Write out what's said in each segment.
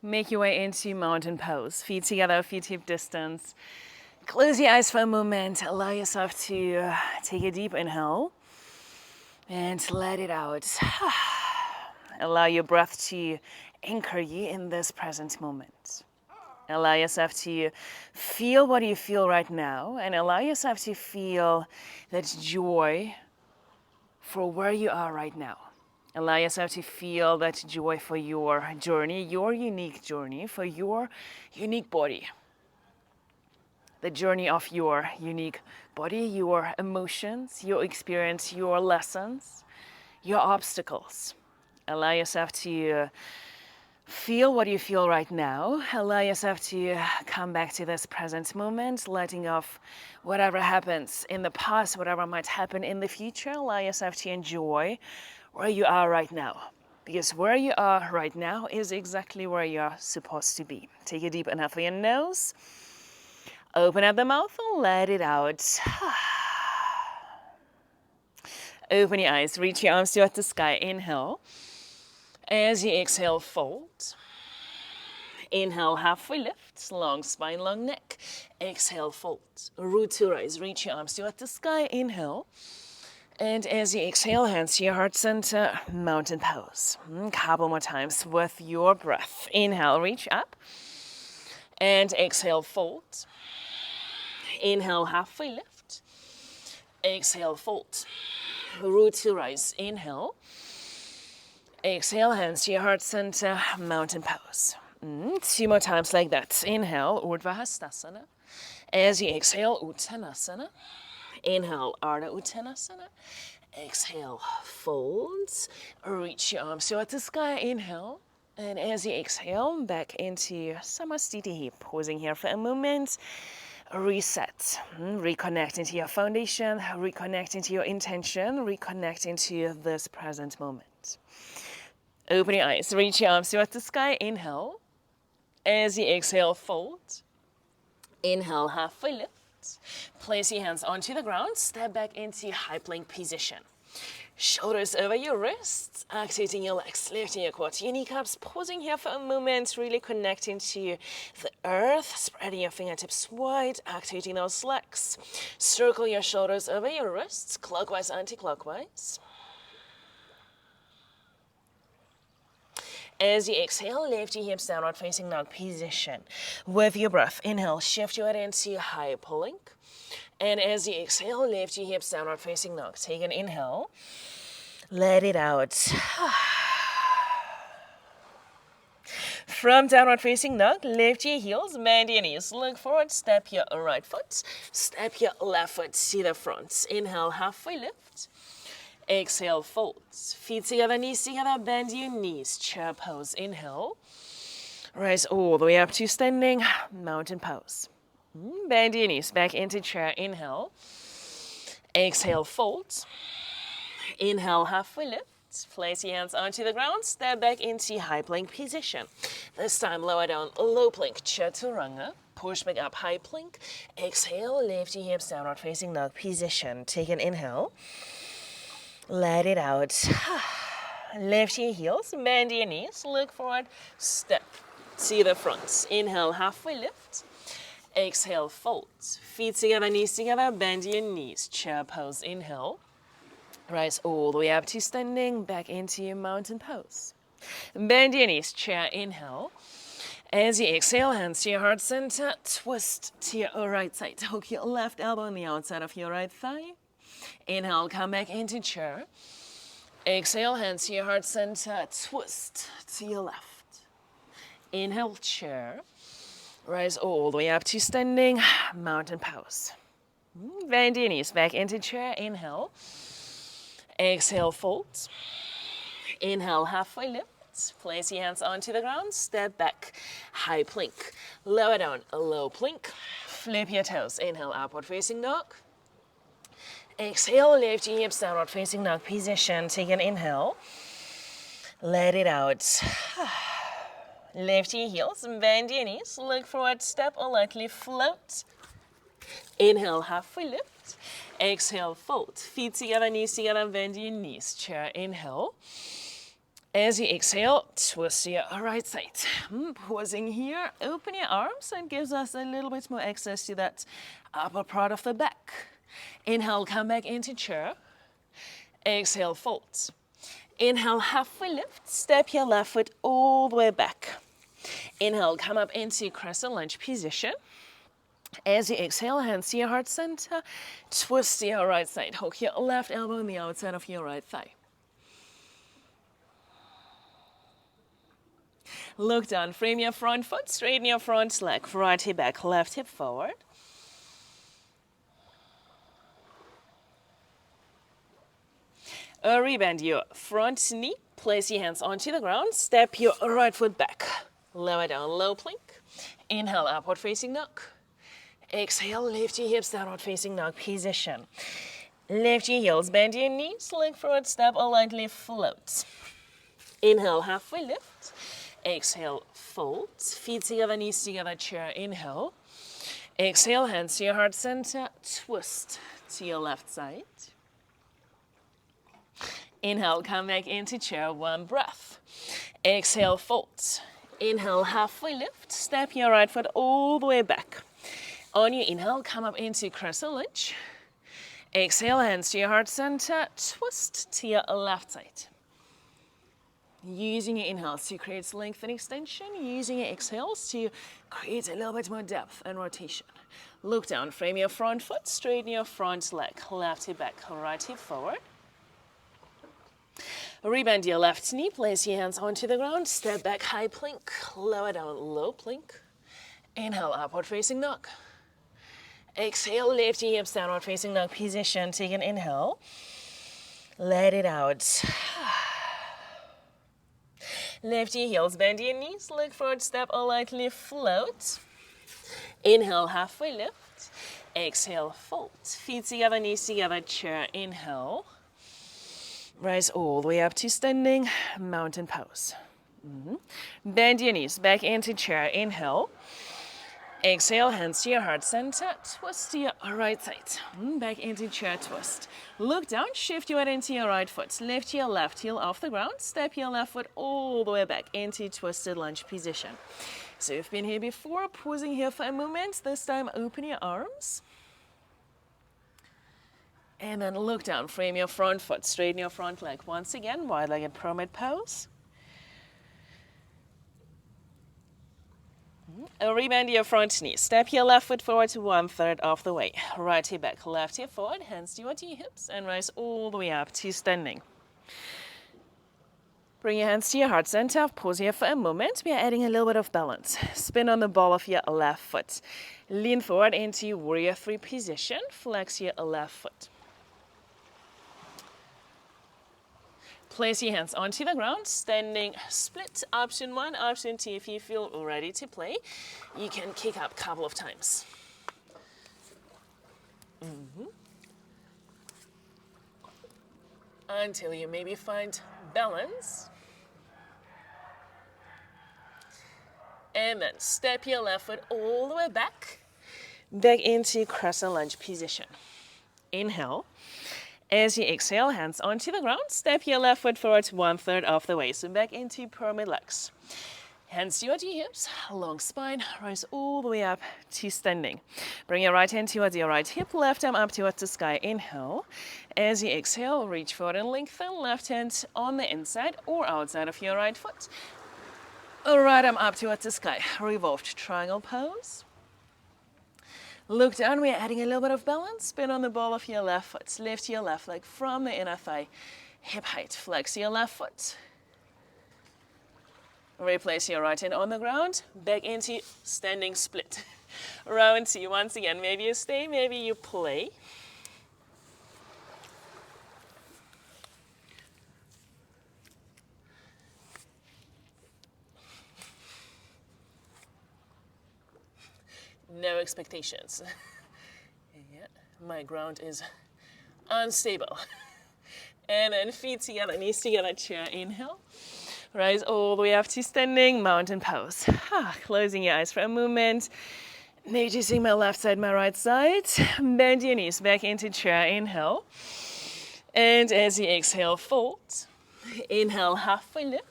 Make your way into mountain pose. Feet together, feet hip distance. Close your eyes for a moment. Allow yourself to take a deep inhale and let it out. Allow your breath to anchor you in this present moment. Allow yourself to feel what you feel right now and allow yourself to feel that joy for where you are right now. Allow yourself to feel that joy for your journey, your unique journey, for your unique body. The journey of your unique body, your emotions, your experience, your lessons, your obstacles. Allow yourself to feel what you feel right now. Allow yourself to come back to this present moment, letting off whatever happens in the past, whatever might happen in the future. Allow yourself to enjoy where you are right now. Because where you are right now is exactly where you are supposed to be. Take a deep inhale through your nose. Open up the mouth and let it out. Open your eyes, reach your arms toward the sky. Inhale. As you exhale, fold. Inhale, halfway lift, long spine, long neck. Exhale, fold. Root to rise, reach your arms toward the sky. Inhale. And as you exhale, hands to your heart center, mountain pose. Couple more times with your breath. Inhale, reach up. And exhale, fold. Inhale, halfway lift. Exhale, fold. Root to rise. Inhale. Exhale, hands to your heart center, mountain pose. 2 more times like that. Inhale, Urdhva Hastasana. As you exhale, Uttanasana. Inhale, Ardha Uttanasana. Exhale, folds. Reach your arms toward the sky. Inhale. And as you exhale, back into Samasthiti. Pausing here for a moment. Reset. Reconnect into your foundation. Reconnect into your intention. Reconnect into this present moment. Open your eyes. Reach your arms toward the sky. Inhale. As you exhale, fold. Inhale, halfway lift. Place your hands onto the ground. Step back into high plank position. Shoulders over your wrists. Activating your legs. Lifting your quads. Your kneecaps. Pausing here for a moment. Really connecting to the earth. Spreading your fingertips wide. Activating those legs. Circle your shoulders over your wrists. Clockwise, anti-clockwise. As you exhale, lift your hips downward facing dog position. With your breath, inhale, shift your head into high plank. And as you exhale, lift your hips downward facing dog. Take an inhale. Let it out. From downward facing dog, lift your heels, bend your knees, look forward, step your right foot, step your left foot to the front. Inhale, halfway lift. Exhale, folds. Feet together, knees together, bend your knees. Chair pose. Inhale. Rise all the way up to standing. Mountain pose. Bend your knees back into chair. Inhale. Exhale, fold. Inhale, halfway lift. Place your hands onto the ground. Step back into high plank position. This time, lower down, low plank, chaturanga. Push back up, high plank. Exhale, lift your hips downward facing dog position. Take an inhale. Let it out. Lift your heels, bend your knees, look forward, step to the front. Inhale, halfway lift. Exhale, fold. Feet together, knees together, bend your knees. Chair pose. Inhale. Rise all the way up to standing, back into your mountain pose. Bend your knees, chair. Inhale. As you exhale, hands to your heart center, twist to your right side. Hook your left elbow on the outside of your right thigh. Inhale, come back into chair. Exhale, hands to your heart center, twist to your left. Inhale, chair. Rise all the way up to standing, mountain pose. Bend your knees back into chair. Inhale. Exhale, fold. Inhale, halfway lift. Place your hands onto the ground. Step back, high plank. Lower down, a low plank. Flip your toes. Inhale, upward facing dog. Exhale, lift your hips downward facing dog position. Take an inhale. Let it out. Lift your heels, bend your knees, look forward, step or lightly float. Inhale, halfway lift. Exhale, fold. Feet together, knees together, bend your knees. Chair, inhale. As you exhale, twist your right side. Pausing here, open your arms and gives us a little bit more access to that upper part of the back. Inhale, come back into chair. Exhale, fold. Inhale, halfway lift, step your left foot all the way back. Inhale, come up into crescent lunge position. As you exhale, hands to your heart center, twist to your right side. Hook your left elbow on the outside of your right thigh. Look down, frame your front foot, straighten your front leg, right hip back, left hip forward. Rebend your front knee, place your hands onto the ground, step your right foot back. Lower down, low plank. Inhale, upward facing dog. Exhale, lift your hips, downward facing dog position. Lift your heels, bend your knees, leg forward, step or lightly float. Inhale, halfway lift. Exhale, fold. Feet together, knees together, chair. Inhale. Exhale, hands to your heart center. Twist to your left side. Inhale, come back into chair. One breath. Exhale, fold. Inhale, halfway lift. Step your right foot all the way back. On your inhale, come up into crescent lunge. Exhale, hands to your heart center. Twist to your left side. Using your inhales to create length and extension, using your exhales to create a little bit more depth and rotation. Look down, frame your front foot, straighten your front leg, left hip back, right hip forward. Rebend your left knee, place your hands onto the ground, step back, high plank, lower down, low plank. Inhale, upward facing dog. Exhale, lift your hips, downward facing dog position. Take an inhale, let it out. Lift your heels, bend your knees, leg forward, step or lightly float. Inhale, halfway lift. Exhale, fold. Feet together, knees together, chair. Inhale. Rise all the way up to standing, mountain pose. Bend your knees, back into chair. Inhale. Exhale, hands to your heart center, twist to your right side. Back into chair, twist. Look down, shift your weight into your right foot. Lift your left heel off the ground, step your left foot all the way back into twisted lunge position. So you've been here before, pausing here for a moment. This time, open your arms. And then look down, frame your front foot, straighten your front leg. Once again, wide-legged pyramid pose. Rebend your front knee. Step your left foot forward to 1/3 of the way. Right hip back, left hip forward, hands to your hips, and rise all the way up to standing. Bring your hands to your heart center. Pause here for a moment. We are adding a little bit of balance. Spin on the ball of your left foot. Lean forward into warrior 3 position. Flex your left foot. Place your hands onto the ground, standing split. Option 1, option 2, if you feel ready to play, you can kick up a couple of times. Until you maybe find balance. And then step your left foot all the way back into crescent lunge position. Inhale. As you exhale, hands onto the ground, step your left foot forward 1/3 of the way. So back into pyramid legs. Hands to your hips, long spine, rise all the way up to standing. Bring your right hand towards your right hip, left arm up towards the sky. Inhale. As you exhale, reach forward and lengthen. Left hand on the inside or outside of your right foot. Right arm up towards the sky. Revolved triangle pose. Look down, we're adding a little bit of balance. Spin on the ball of your left foot. Lift your left leg from the inner thigh. Hip height, flex your left foot. Replace your right hand on the ground. Back into standing split. Round 2, once again. Maybe you stay, maybe you play. No expectations. Yeah, my ground is unstable. And then feet together, knees together, chair. Inhale. Rise all the way up to standing, mountain pose. Closing your eyes for a moment. Noticing my left side, my right side. Bend your knees back into chair. Inhale. And as you exhale, fold. Inhale, halfway lift.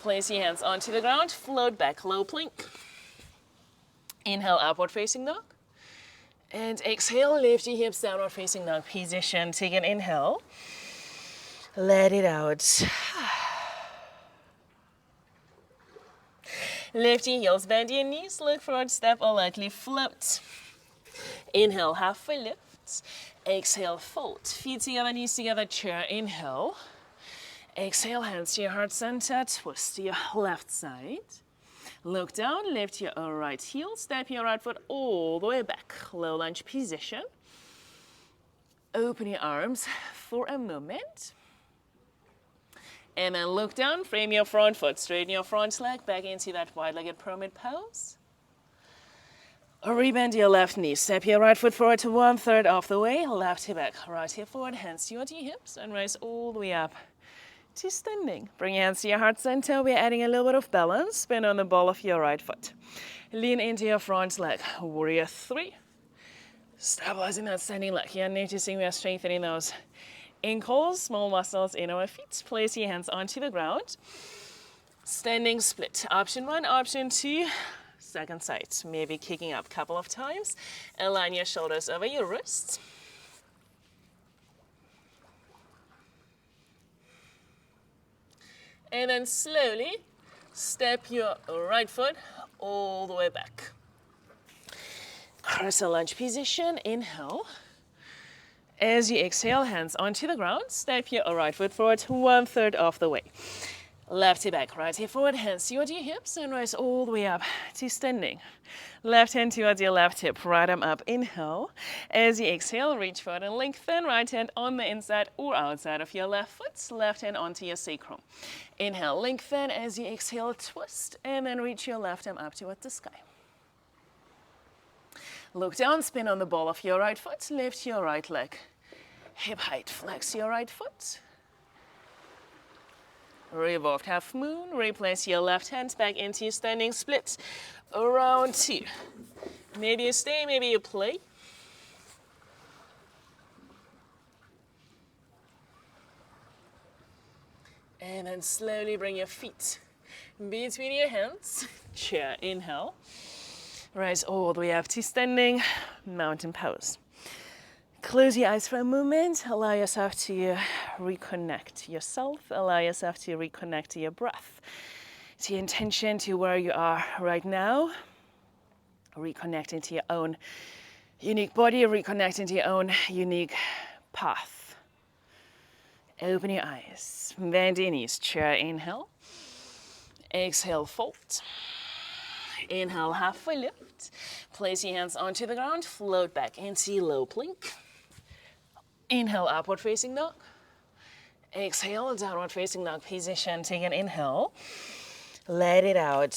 Place your hands onto the ground, float back, low plank. Inhale, upward facing dog. And exhale, lift your hips, downward facing dog position. Take an inhale. Let it out. Lift your heels, bend your knees, look forward, step or lightly float. Inhale, halfway lift. Exhale, fold. Feet together, knees together, chair. Inhale. Exhale, hands to your heart center, twist to your left side. Look down, lift your right heel, step your right foot all the way back. Low lunge position. Open your arms for a moment. And then look down, frame your front foot, straighten your front leg back into that wide-legged pyramid pose. Rebend your left knee, step your right foot forward to 1/3 of the way, left hip back, right hip forward, hands to your hips, and rise all the way up to standing. Bring your hands to your heart center. We're adding a little bit of balance. Spin on the ball of your right foot. Lean into your front leg. Warrior 3. Stabilizing that standing leg. You're noticing we are strengthening those ankles, small muscles in our feet. Place your hands onto the ground. Standing split. Option 1, option 2. Second side. Maybe kicking up a couple of times. Align your shoulders over your wrists. And then slowly step your right foot all the way back. Crescent lunge position. Inhale. As you exhale, hands onto the ground, step your right foot forward 1/3 of the way. Left hip back, right hip forward, hands towards your hips, and rise all the way up to standing. Left hand towards your left hip, right arm up, inhale. As you exhale, reach forward and lengthen, right hand on the inside or outside of your left foot, left hand onto your sacrum. Inhale, lengthen, as you exhale, twist, and then reach your left arm up towards the sky. Look down, spin on the ball of your right foot, lift your right leg. Hip height, flex your right foot. Revolved half moon, replace your left hand back into your standing split. Around 2. Maybe you stay, maybe you play. And then slowly bring your feet between your hands. Chair, inhale. Rise all the way up to standing, mountain pose. Close your eyes for a moment. Allow yourself to reconnect to yourself. Allow yourself to reconnect to your breath, to your intention, to where you are right now. Reconnecting to your own unique body, reconnecting to your own unique path. Open your eyes. Bend your knees. Chair, inhale. Exhale, fold. Inhale, halfway lift. Place your hands onto the ground. Float back into low plank. Inhale, upward facing dog. Exhale, downward facing dog position. Take an inhale. Let it out.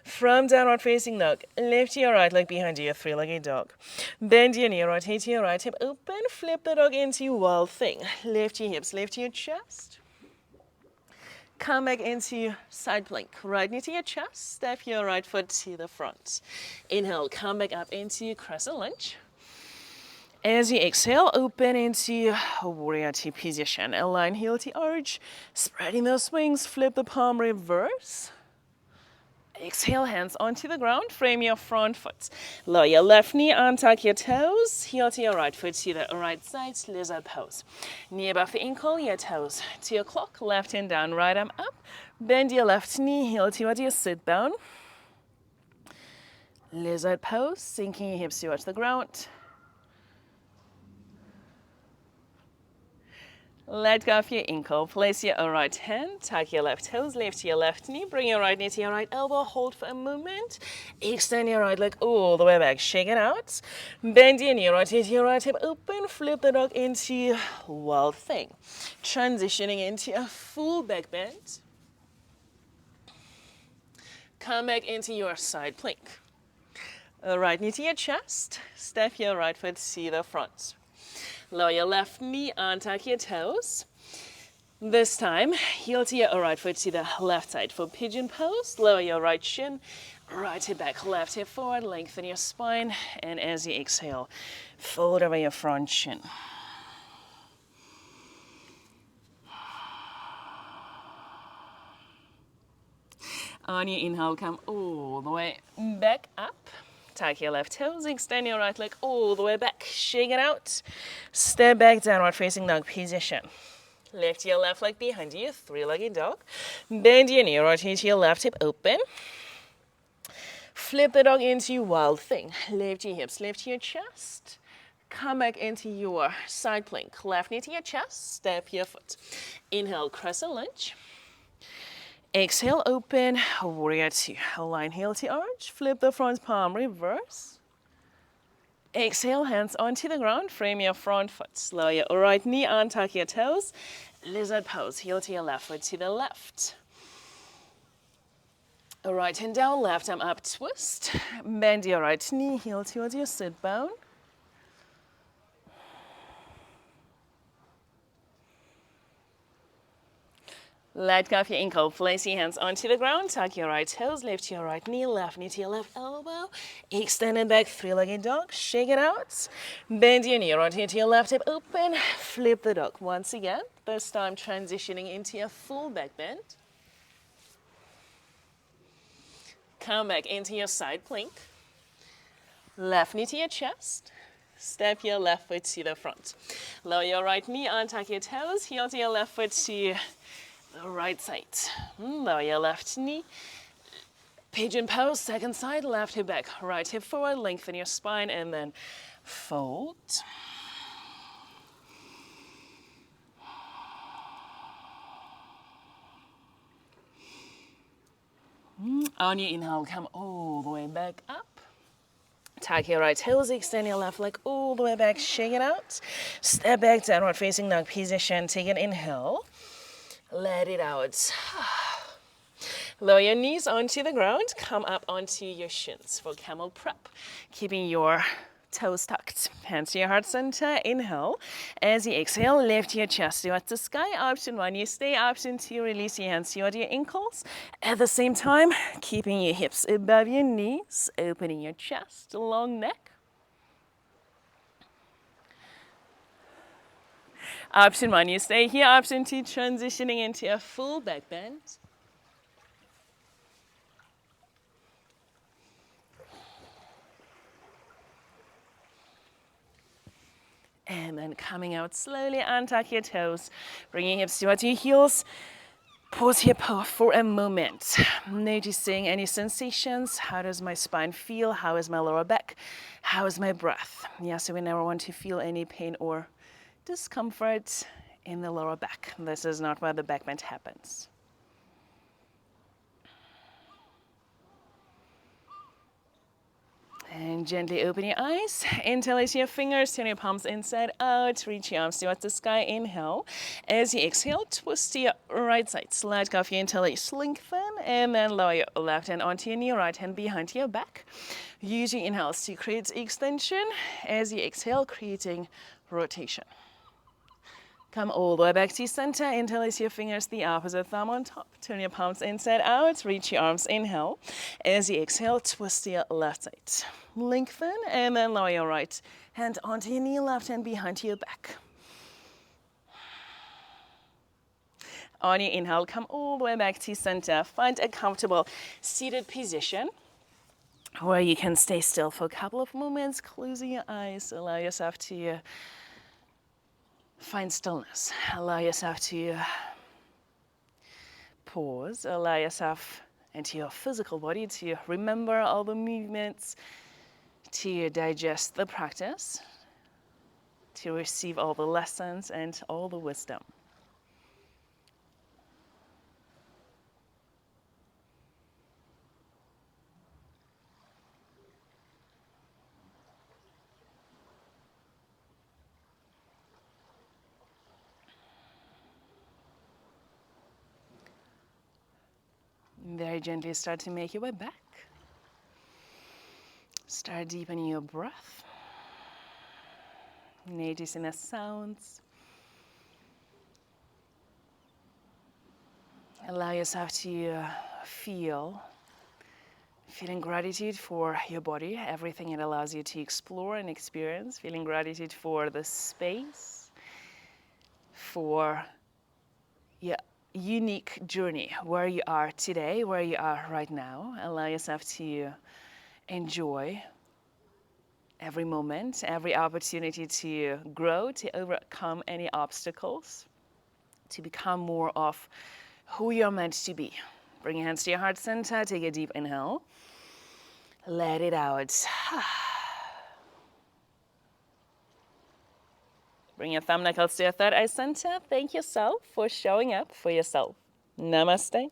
From downward facing dog, lift your right leg behind you, 3-legged dog. Bend your knee, rotate your right hip open. Flip the dog into wild thing. Lift your hips, lift your chest. Come back into side plank. Right knee to your chest. Step your right foot to the front. Inhale, come back up into crescent lunge. As you exhale, open into warrior 2 position. Align heel to arch. Spreading those wings. Flip the palm, reverse. Exhale, hands onto the ground. Frame your front foot. Lower your left knee, untuck your toes. Heel to your right foot to the right side, lizard pose. Knee above the ankle, your toes to your clock. Left hand down, right arm up. Bend your left knee, heel towards your sit down. Lizard pose, sinking your hips towards the ground. Let go of your ankle. Place your right hand, tuck your left toes, lift your left knee, bring your right knee to your right elbow, hold for a moment. Extend your right leg all the way back, shake it out. Bend your knee, rotate your right hip open, flip the dog into wild thing. Transitioning into a full back bend. Come back into your side plank. Right knee to your chest, step your right foot to the front. Lower your left knee, untuck your toes. This time, heel to your right foot to the left side for pigeon pose. Lower your right shin, right hip back, left hip forward, lengthen your spine, and as you exhale, fold over your front shin. On your inhale, come all the way back up. Tuck your left toes, extend your right leg all the way back. Shake it out. Step back, downward facing dog position. Lift your left leg behind you, three-legged dog. Bend your knee, rotate your left hip open. Flip the dog into wild thing. Lift your hips, lift your chest. Come back into your side plank. Left knee to your chest, step your foot. Inhale, crescent lunge. Exhale, open, warrior two. Align heel to arch, flip the front palm, reverse. Exhale, hands onto the ground, frame your front foot. Lower your right knee, untuck your toes. Lizard pose, heel to your left foot to the left. Right hand down, left arm up, twist. Bend your right knee, heel towards your sit bone. Let go of your ankle, place your hands onto the ground, tuck your right toes, lift your right knee to your left elbow, extend it back, three-legged dog, shake it out, bend your knee, rotate to your left hip open, flip the dog once again, this time transitioning into your full back bend. Come back into your side plank, left knee to your chest, step your left foot to the front. Lower your right knee, untuck your toes, heel to your left foot to the right side. Lower your left knee. Pigeon pose, second side, left hip back. Right hip forward, lengthen your spine, and then fold. On your inhale, come all the way back up. Tuck your right toes, extend your left leg all the way back, shake it out. Step back, downward facing dog position. Take an inhale. Let it out. Lower your knees onto the ground. Come up onto your shins for camel prep. Keeping your toes tucked. Hands to your heart center. Inhale. As you exhale, lift your chest towards the sky. Option one, you stay. Option two, release your hands toward your ankles. At the same time, keeping your hips above your knees. Opening your chest, long neck. Option one, you stay here. Option two, transitioning into a full back bend. And then coming out slowly, untuck your toes. Bring your hips towards your heels. Pause here for a moment. Noticing any sensations. How does my spine feel? How is my lower back? How is my breath? Yeah, so we never want to feel any pain or discomfort in the lower back. This is not where the back bend happens. And gently open your eyes. Interlace your fingers, turn your palms inside out. Reach your arms towards the sky. Inhale. As you exhale, twist to your right side. Slide off your interlace, lengthen, and then lower your left hand onto your knee, right hand behind your back. Use your inhales to create extension. As you exhale, creating rotation. Come all the way back to center. Interlace your fingers, the opposite thumb on top. Turn your palms inside out. Reach your arms. Inhale. As you exhale, twist to your left side. Lengthen, and then lower your right hand onto your knee, left hand behind your back. On your inhale, come all the way back to center. Find a comfortable seated position where you can stay still for a couple of moments. Closing your eyes. Allow yourself to find stillness. Allow yourself to pause. Allow yourself and to your physical body to remember all the movements, to digest the practice, to receive all the lessons and all the wisdom. Very gently start to make your way back. Start deepening your breath. Noticing the sounds. Allow yourself to feeling gratitude for your body, everything it allows you to explore and experience. Feeling gratitude for the space, for unique journey where you are today, where you are right now. Allow yourself to enjoy every moment, every opportunity to grow, to overcome any obstacles, to become more of who you're meant to be. Bring your hands to your heart center, take a deep inhale, let it out. Bring your thumb knuckles to your third eye center. Thank yourself for showing up for yourself. Namaste.